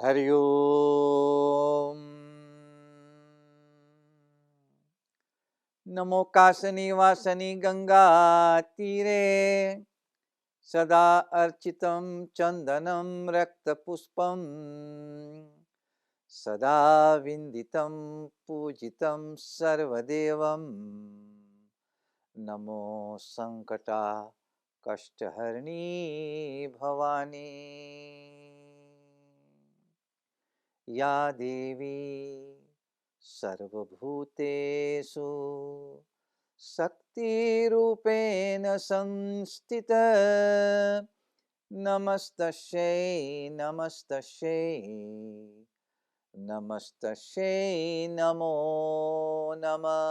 हरि ओम। नमो कासनी वासनी गंगा तीरे सदा अर्चितं चंदनम रक्तपुष्पम सदा विंदितं पूजितं सर्वदेवं नमो संकटा कष्टहरिणी भवानी या देवी सर्वभूतेषु शक्तिरूपेण संस्थिता नमस्तस्यै नमस्तस्यै नमस्तस्यै नमो नमः।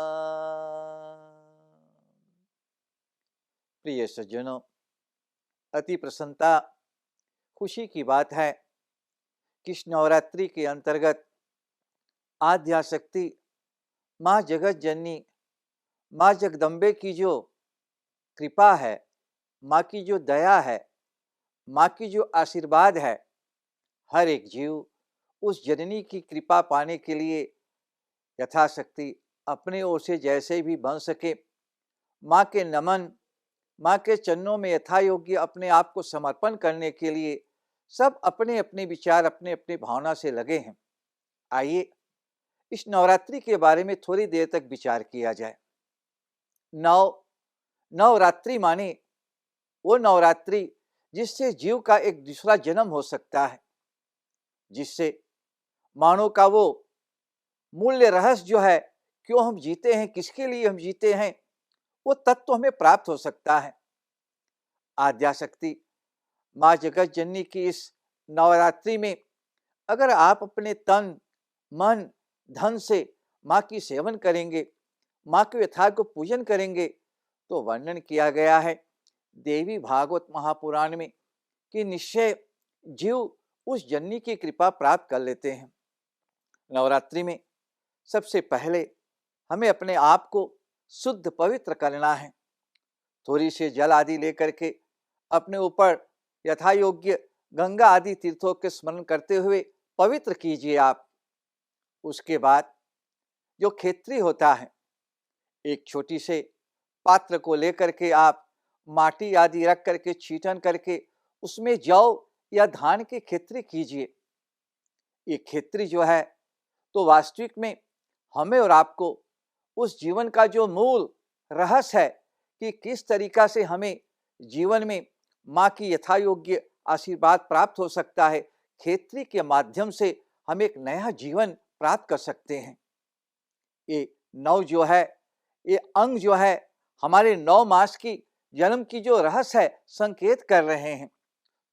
प्रिय सज्जनों, अति प्रसन्नता खुशी की बात है कि इस नवरात्रि के अंतर्गत आद्याशक्ति माँ जगत जननी माँ जगदम्बे की जो कृपा है, माँ की जो दया है, माँ की जो आशीर्वाद है, हर एक जीव उस जननी की कृपा पाने के लिए यथाशक्ति अपने ओर से जैसे भी बन सके माँ के नमन, माँ के चरणों में यथा योग्य अपने आप को समर्पण करने के लिए सब अपने अपने विचार, अपने अपने भावना से लगे हैं। आइए इस नवरात्रि के बारे में थोड़ी देर तक विचार किया जाए। नवरात्रि माने वो नवरात्रि जिससे जीव का एक दूसरा जन्म हो सकता है, जिससे मानव का वो मूल्य रहस्य जो है, क्यों हम जीते हैं, किसके लिए हम जीते हैं, वो तत्व हमें प्राप्त हो सकता है। आद्याशक्ति माँ जगत जननी की इस नवरात्रि में अगर आप अपने तन मन धन से माँ की सेवन करेंगे, माँ के यथार्थ को पूजन करेंगे, तो वर्णन किया गया है देवी भागवत महापुराण में कि निश्चय जीव उस जननी की कृपा प्राप्त कर लेते हैं। नवरात्रि में सबसे पहले हमें अपने आप को शुद्ध पवित्र करना है। थोड़ी से जल आदि लेकर के अपने ऊपर यथा योग्य गंगा आदि तीर्थों के स्मरण करते हुए पवित्र कीजिए आप। उसके बाद जो खेत्री होता है, एक छोटी से पात्र को लेकर के आप माटी आदि रख करके छीटन करके उसमें जौ या धान की खेती कीजिए। ये खेती जो है तो वास्तविक में हमें और आपको उस जीवन का जो मूल रहस्य है कि किस तरीका से हमें जीवन में माँ की यथा योग्य आशीर्वाद प्राप्त हो सकता है, खेती के माध्यम से हम एक नया जीवन प्राप्त कर सकते हैं। ये नौ जो है, ये अंग जो है हमारे 9 मास की जन्म की जो रहस्य है संकेत कर रहे हैं।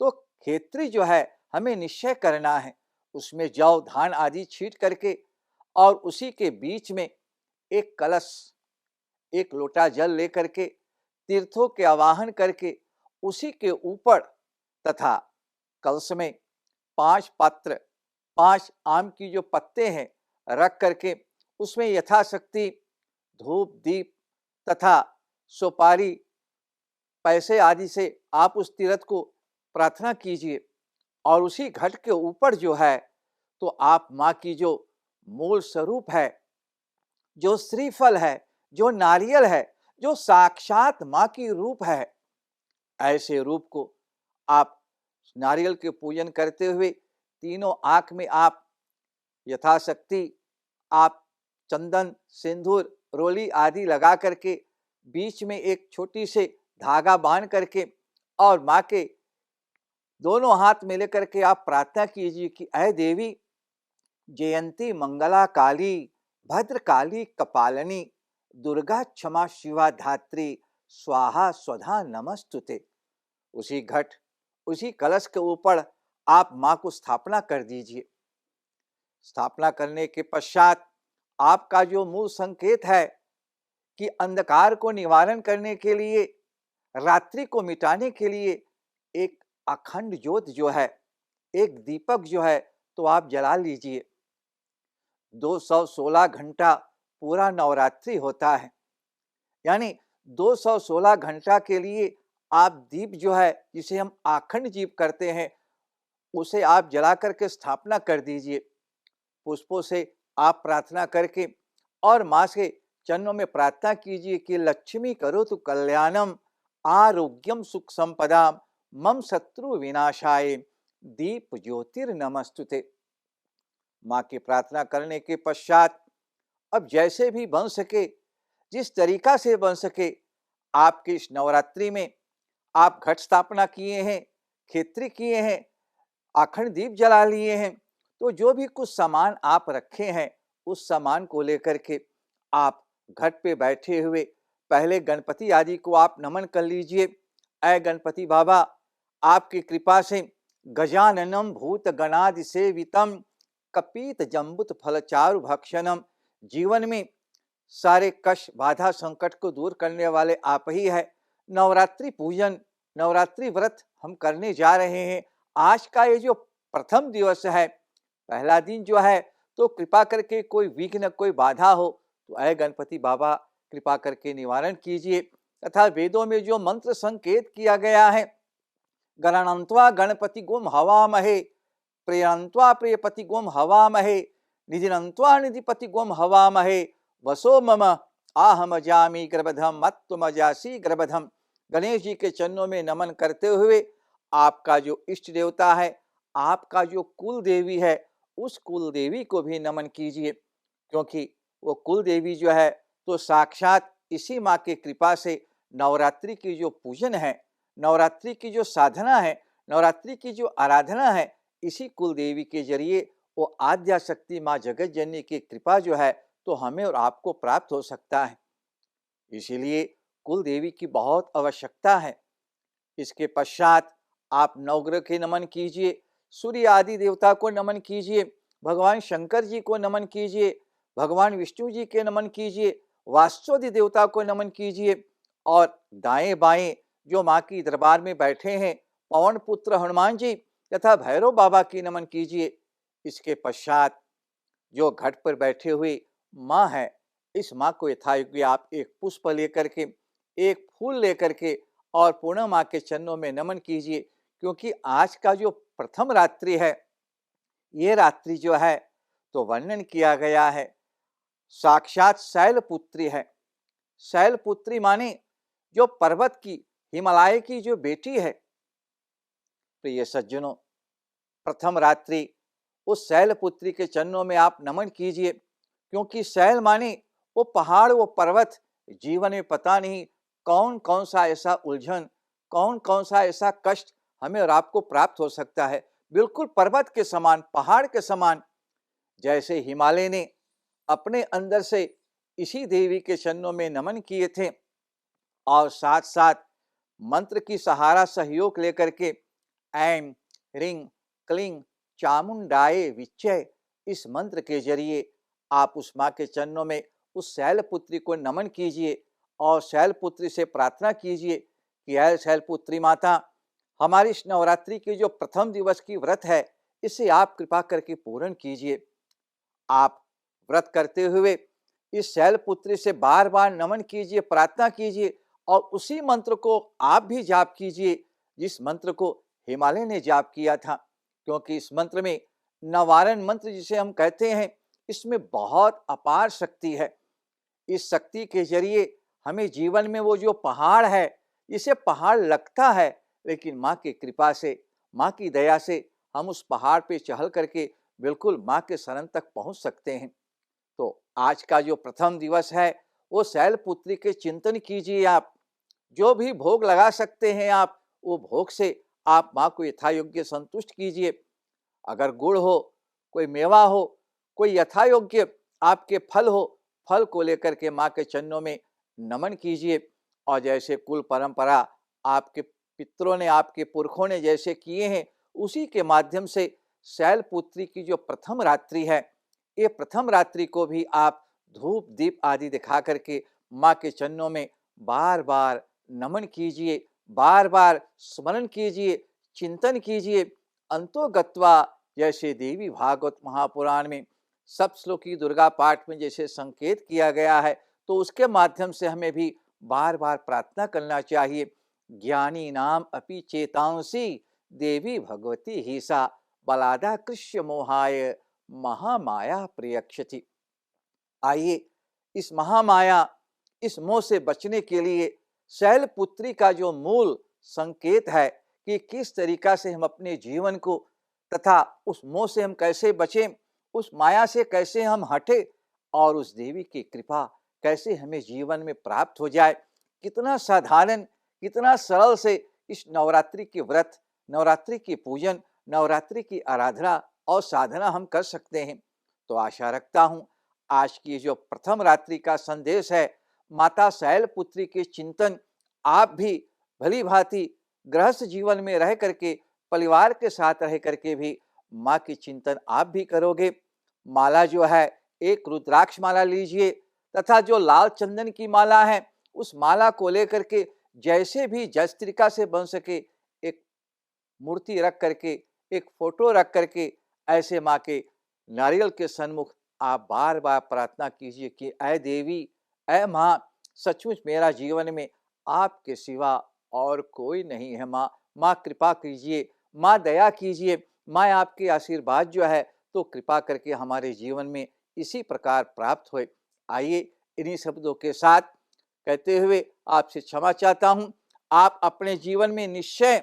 तो खेती जो है हमें निश्चय करना है, उसमें जौ धान आदि छीट करके और उसी के बीच में एक कलश, एक लोटा जल लेकर के तीर्थों के आवाहन करके उसी के ऊपर तथा कलश में 5 पात्र, 5 आम की जो पत्ते हैं रख करके उसमें यथाशक्ति धूप दीप तथा सुपारी पैसे आदि से आप उस तीर्थ को प्रार्थना कीजिए। और उसी घट के ऊपर जो है तो आप माँ की जो मूल स्वरूप है, जो श्रीफल है, जो नारियल है, जो साक्षात माँ की रूप है, ऐसे रूप को आप नारियल के पूजन करते हुए तीनों आंख में आप यथाशक्ति आप चंदन सिंदूर रोली आदि लगा करके बीच में एक छोटी से धागा बांध करके और माँ के दोनों हाथ में लेकर के आप प्रार्थना कीजिए कि ऐ देवी जयंती मंगला काली भद्रकाली कपालिनी दुर्गा क्षमा शिवा धात्री स्वाहा स्वधा नमस्तुते। उसी घट उसी कलश के ऊपर आप माँ को स्थापना कर दीजिए। स्थापना करने के पश्चात आपका जो मूल संकेत है कि अंधकार को निवारण करने के लिए, रात्रि को मिटाने के लिए एक अखंड ज्योत जो है, एक दीपक जो है तो आप जला लीजिए। 216 घंटा पूरा नवरात्रि होता है, यानी 216 घंटा के लिए आप दीप जो है जिसे हम आखंड दीप करते हैं उसे आप जला करके स्थापना कर दीजिए। पुष्पों से आप प्रार्थना करके और माँ से चरणों में प्रार्थना कीजिए कि लक्ष्मी करोतु कल्याणम आरोग्यम सुख संपदाम मम शत्रु विनाशाय दीप ज्योतिर्नमस्तुते। माँ की प्रार्थना करने के पश्चात अब जैसे भी बन सके, जिस तरीका से बन सके, आपके इस नवरात्रि में आप घट स्थापना किए हैं, खेत्री किए हैं, अखंड दीप जला लिए हैं, तो जो भी कुछ सामान आप रखे हैं उस सामान को लेकर के आप घट पे बैठे हुए पहले गणपति आदि को आप नमन कर लीजिए। ऐ गणपति बाबा, आपकी कृपा से गजाननम भूत गणादि सेवितम कपीत जम्बुत फलचारु भक्षणम, जीवन में सारे कष्ट बाधा संकट को दूर करने वाले आप ही है। नवरात्रि पूजन, नवरात्रि व्रत हम करने जा रहे हैं। आज का ये जो प्रथम दिवस है, पहला दिन जो है, तो कृपा करके कोई विघ्न कोई बाधा हो तो ऐ गणपति बाबा कृपा करके निवारण कीजिए। तथा वेदों में जो मंत्र संकेत किया गया है, गणनंत्वा गणपति गोम हवामहे, प्रियंत्वा प्रियपति गोम हवामहे, निधिनंत्वा निधिपति गोम हवामहे, वसो मम आहम जामी गर्भधम मत्तम जासी गर्भधम। गणेश जी के चरणों में नमन करते हुए आपका जो इष्ट देवता है, आपका जो कुल देवी है, उस कुल देवी को भी नमन कीजिए, क्योंकि वो कुल देवी जो है तो साक्षात इसी माँ की कृपा से नवरात्रि की जो पूजन है, नवरात्रि की जो साधना है, नवरात्रि की जो आराधना है, इसी कुल देवी के जरिए वो आद्या शक्ति माँ जगत जननी की कृपा जो है तो हमें और आपको प्राप्त हो सकता है। इसीलिए कुल देवी की बहुत आवश्यकता है। इसके पश्चात आप नवग्रह के नमन कीजिए, सूर्य आदि देवता को नमन कीजिए, भगवान शंकर जी को नमन कीजिए, भगवान विष्णु जी के नमन कीजिए, वास्तुदि देवता को नमन कीजिए और दाएं बाएं जो माँ की दरबार में बैठे हैं पवन पुत्र हनुमान जी तथा भैरव बाबा की नमन कीजिए। इसके पश्चात जो घट पर बैठे हुए माँ है, इस माँ को यथायोग्य आप एक पुष्प लेकर के, एक फूल लेकर के और पूर्ण माँ के चरणों में नमन कीजिए, क्योंकि आज का जो प्रथम रात्रि है, ये रात्रि जो है तो वर्णन किया गया है साक्षात शैलपुत्री है। शैलपुत्री माने जो पर्वत की, हिमालय की जो बेटी है। प्रिय सज्जनों, प्रथम रात्रि उस शैलपुत्री के चरणों में आप नमन कीजिए, क्योंकि शैल माने वो पहाड़, वो पर्वत। जीवन में पता नहीं कौन कौन सा ऐसा उलझन, कौन कौन सा ऐसा कष्ट हमें और आपको प्राप्त हो सकता है। बिल्कुल पर्वत के समान, पहाड़ के समान, जैसे हिमालय ने अपने अंदर से इसी देवी के चरणों में नमन किए थे और साथ साथ मंत्र की सहारा सहयोग लेकर के ऐं ह्रीं क्लीं चामुंडाए विच्चय, इस मंत्र के जरिए आप उस माँ के चरणों में उस शैलपुत्री को नमन कीजिए और शैलपुत्री से प्रार्थना कीजिए कि ऐ शैलपुत्री माता, हमारी इस नवरात्रि के जो प्रथम दिवस की व्रत है, इसे आप कृपा करके पूर्ण कीजिए। आप व्रत करते हुए इस शैलपुत्री से बार बार नमन कीजिए, प्रार्थना कीजिए और उसी मंत्र को आप भी जाप कीजिए जिस मंत्र को हिमालय ने जाप किया था, क्योंकि इस मंत्र में नवारण मंत्र जिसे हम कहते हैं, इसमें बहुत अपार शक्ति है। इस शक्ति के जरिए हमें जीवन में वो जो पहाड़ है, इसे पहाड़ लगता है, लेकिन माँ की कृपा से, माँ की दया से हम उस पहाड़ पे चढ़ करके बिल्कुल माँ के शरण तक पहुँच सकते हैं। तो आज का जो प्रथम दिवस है, वो शैलपुत्री के चिंतन कीजिए। आप जो भी भोग लगा सकते हैं, आप वो भोग से आप माँ को यथायोग्य संतुष्ट कीजिए। अगर गुड़ हो, कोई मेवा हो, कोई यथायोग्य आपके फल हो, फल को लेकर के माँ के चरणों में नमन कीजिए। और जैसे कुल परंपरा आपके पितरों ने, आपके पुरखों ने जैसे किए हैं, उसी के माध्यम से शैलपुत्री की जो प्रथम रात्रि है, ये प्रथम रात्रि को भी आप धूप दीप आदि दिखा करके माँ के चरणों में बार बार नमन कीजिए, बार बार स्मरण कीजिए, चिंतन कीजिए। अंतो गत्वा, जैसे देवी भागवत महापुराण में सप्तश्लोकी दुर्गा पाठ में जैसे संकेत किया गया है, तो उसके माध्यम से हमें भी बार बार प्रार्थना करना चाहिए। ज्ञानी नाम अपि चेतांसी देवी भगवती ही सा बलादा कृष्य मोहाय महामाया प्रयक्षति। आइए इस महामाया, इस मोह से बचने के लिए शैलपुत्री का जो मूल संकेत है कि किस तरीका से हम अपने जीवन को तथा उस मोह से हम कैसे बचें, उस माया से कैसे हम हटें और उस देवी की कृपा कैसे हमें जीवन में प्राप्त हो जाए। कितना साधारण, कितना सरल से इस नवरात्रि के व्रत, नवरात्रि की पूजन, नवरात्रि की आराधना और साधना हम कर सकते हैं। तो आशा रखता हूँ आज की जो प्रथम रात्रि का संदेश है, माता शैलपुत्री के चिंतन आप भी भली भांति गृहस्थ जीवन में रह करके, परिवार के साथ रह करके भी माँ की चिंतन आप भी करोगे। माला जो है, एक रुद्राक्ष माला लीजिए तथा जो लाल चंदन की माला है, उस माला को लेकर के जैसे भी जिस तरीका से बन सके एक मूर्ति रख करके, एक फोटो रख करके ऐसे माँ के नारियल के सन्मुख आप बार बार प्रार्थना कीजिए कि ऐ देवी, ऐ माँ, सचमुच मेरा जीवन में आपके सिवा और कोई नहीं है माँ। माँ कृपा कीजिए, माँ दया कीजिए, माँ आपके आशीर्वाद जो है तो कृपा करके हमारे जीवन में इसी प्रकार प्राप्त होए। आइए इन्हीं शब्दों के साथ कहते हुए आपसे क्षमा चाहता हूँ। आप अपने जीवन में निश्चय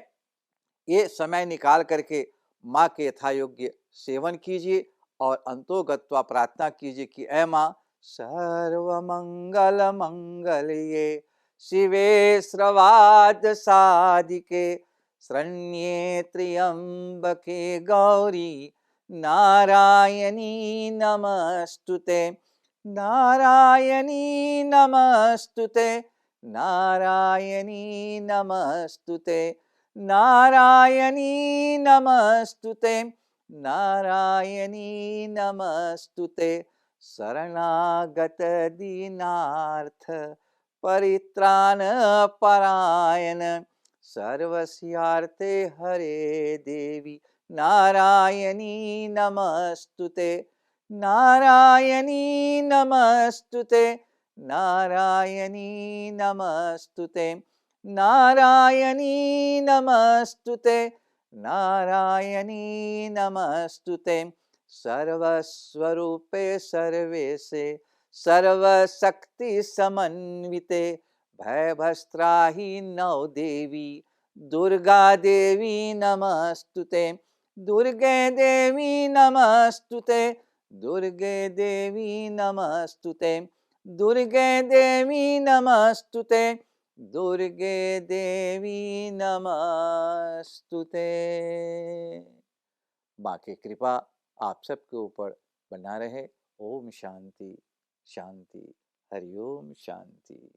ये समय निकाल करके माँ के यथायोग्य सेवन कीजिए और अंतोगत्वा प्रार्थना कीजिए कि ऐ माँ, सर्वमंगल मंगल्ये शिवे सर्वार्थ साधिके शरण्ये त्र्यंबके गौरी नारायणी नमस्तुते, नारायणी नमस्तुते, नारायणी नमस्तुते, नारायणी नमस्तुते, नारायणी नमस्तुते। शरणागत दीनार्थ परित्राण परायण सर्वस्यार्थे हरे देवी नारायणी नमस्तुते, नारायणी नमस्तुते, नारायणी नमस्तुते, नारायणी नमस्तुते, नारायणी नमस्तुते। सर्वस्वरूपे सर्वेशे सर्वशक्ति समन्विते भयभस्त्राहि नौ देवी दुर्गा देवी नमस्तुते, दुर्गे देवी नमस्तुते, दुर्गे देवी नमस्तुते, दुर्गे देवी नमस्तुते, दुर्गे देवी नमस्तुते। माँ की कृपा आप सबके ऊपर बना रहे। ओम शांति शांति, हरिओम शांति।